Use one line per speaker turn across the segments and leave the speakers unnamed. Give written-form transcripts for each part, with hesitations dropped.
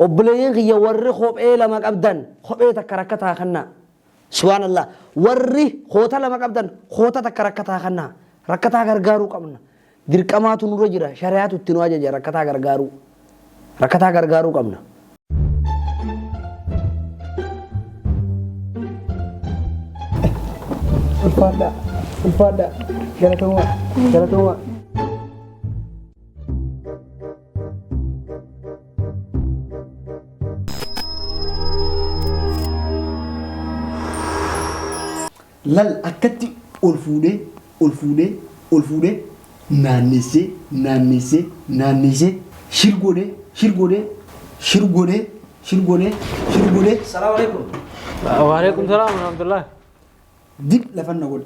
obboleeyyan kiyya warri kophee lama qabdan kophee takka rakkataa kanna subhanallah warri koota lama qabdan koota takka rakkataa kanna rakkataa gargaaruu qabna dirqamaatu nurra jira shari'aatu itti nu ajaja rakkataa gargaaruu qabna. Ulfaadha galatoomaa.
Lal akkatti ol fuudhee naannessee shirgoodee.
Salaamu alaikum.
Waalaikum salaam warahmatullah.
Dib lafan na godhe.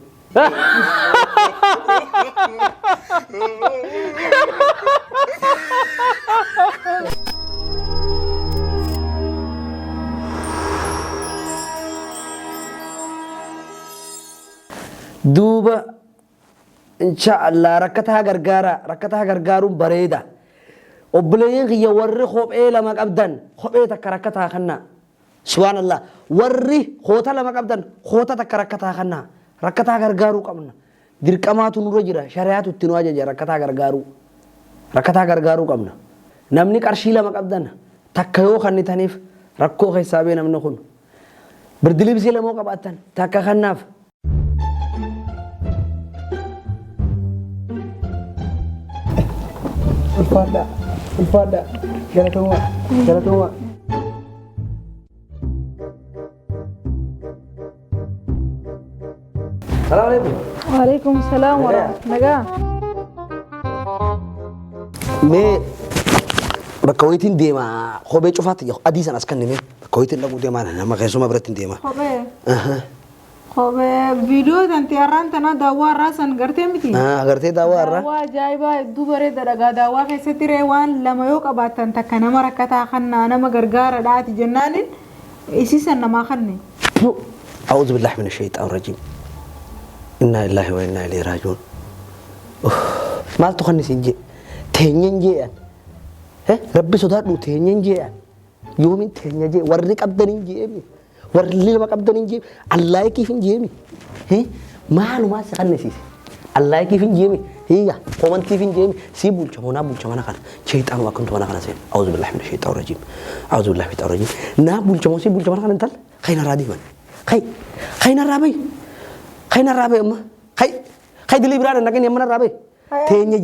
Duuba inshaallah rakkataa gargaaruun bareeda. Obboleeyyan kiyya warri kophee lama qabdan kophee takka rakkataa kanna subhanallah warri koota lama qabdan koota takka rakkataa kanna rakkataa gargaaruu qabna dirqamaatu nurra jira shari'aatu itti nu ajaja rakkataa gargaaruu qabna. Namni qarshii lama qabdan takka yoo kannitaniif rakkoo keessaa bee namni kun birdilibsii lamoo qabaattan takka kannaaf.
Ulfaadha galatoomaa.
Salaamu alaikum.
Waalaikum salaam warahmatullahi.
Mee bakka wayitiin deema kophee cufaatti adii sana as kannime bakka wayitiin dhaquu deemaa nama keessuma biratti deema.
Kophee viidiyoo tanti har'aan tana daawwaa irraa san gartee miti.
Agartee daawwaa irraa.
Daawwaa ajaa'ibaa hedduu bareeda dhagaa daawwaa keessatti waan lama yoo qabaatan takka nama rakkataa kannaa nama gargaara dhaati jennaanin isiisan namaa kanne.
أعوذ بالله من الشيطان الرجيم إنا لله وإنا إليه راجعون ما تخني سنجي تهنين جيان ربي صدق تهنين جيان يومين تهنين جي ورك أبدين جيمي ورلي لما أبدين جيمي الله كيف جيمي ما له ما سخني سيس الله كيف جيمي هي قومن كيف جيمي سيبول جمونا بول جمانا كان شيطان ما كنت وانا كان سين أعوذ بالله من الشيطان الرجيم أعوذ بالله من الشيطان الرجيم نابول جمو سيبول جمانا كان انتل خينا رادي من خينا رابي أما خي دلي برا نكين يمنا رابي تيني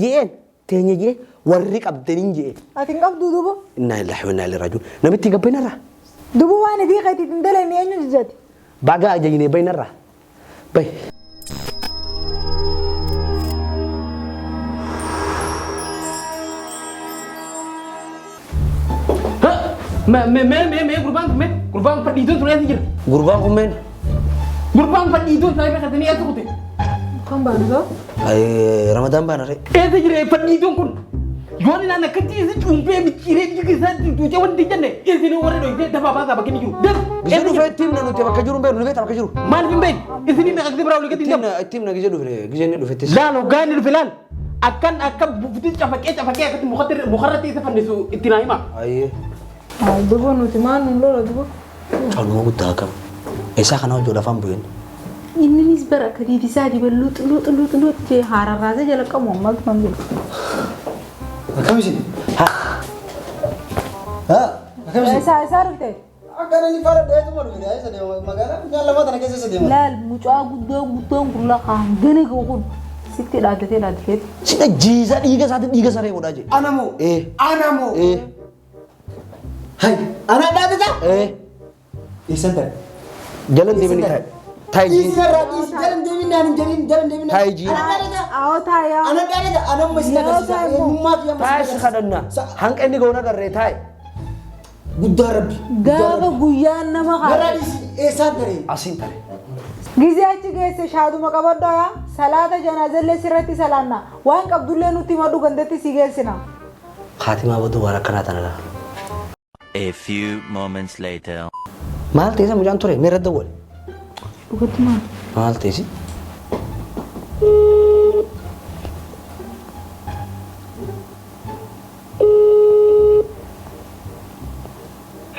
جين وريك أبدين جين
أتين قف دوبو
إنا لله وإنا إليه راجعون نبي تيجا بينا را
دوبو وانا دي خي تندل إني أنو جاتي
باقا أجيني بينا را باي
Gurbang pedidun tuh lihat aja.
Gurbang komen.
Gurbang pedidun saya kata ini aku tuh.
Kan bangga
Ramadan bana re.
Itu jadi pedidun kun. Jual nana kecil sih cumpe mikirnya juga saya tuh jawan di jane. Ya sini orang itu dah apa begini juga. Dan
Bisa du fe tim na nu te bakajuru be nu be ta bakajuru.
mana pimpen? Di sini nak kita berawal kita
Tim na gize du fe gize ni du fe tes.
Lalu gani lu filan. Akan bukti capek aku mukharat itu fandisu itinai mah.
Aye.
دوبو نوتمان نلولا دوبو
Kalau mau gudagam. Esa kana joda fambuin.
ini nisbara kadi bisa dibelut lut je harar raza jala kamu mal panggil
Kami sini.
Ha.
Kami sini.
esa rute
Akan ini para daya tu malu dia sedih magala. Nyala mata nak kesel sedih.
lal mucua gudang kurla kan gene ko sitte da ket
Sina jiza diga sare mo daje.
Anamu. Anamu. Hai, anak dah ada tak? Isantar.
Jalan di mana tay? Tay ji.
Jalan Dewi nani, jalan Dewi nani.
Tay ji.
aw taya
Anak dah ada, anak masih nak kasih. Rumah yang
Tay
masih.
sakhadanna. Hang ini gona garre tay.
Gudar Rabbi.
gaba guyan nama
Gara
ka
di isantar.
Asin tare.
gizi achi geesse shaadu maqabaddo ya salata janazelle sirratti salanna waan qabdulle nutti madu gandatti si geessina
Khatima wadu warakana tanala.
A few moments later.
Maal teessa mujaan ture meerra dawwale.
dhugatti maal
Maal teessi?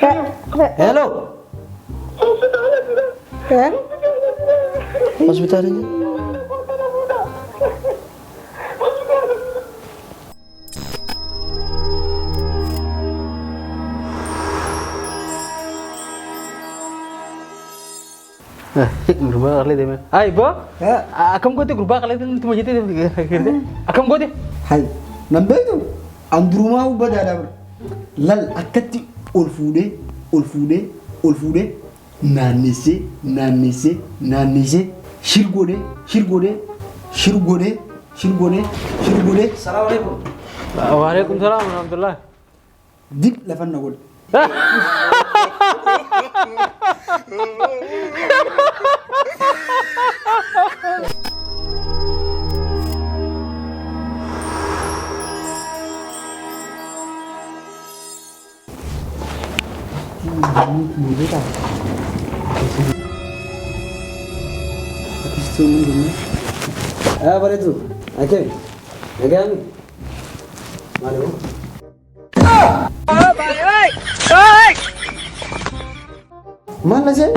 Hello.
Kan?
Hospitalnya. Gurbaa kali deh, ay bo, akam kote gurbaa kali deh, tuh majete deh, akam kote.
Hai, nambeetu andurumaa ubbataadha bar. Lal akkatti ol fuudhee naannessee shirgoodee. Salaamu alaikum.
Waalaikumsalam warahmatullah.
Dib lafan na godhe. Bareedu. Akemi. Nagami. Malu. Mana sih?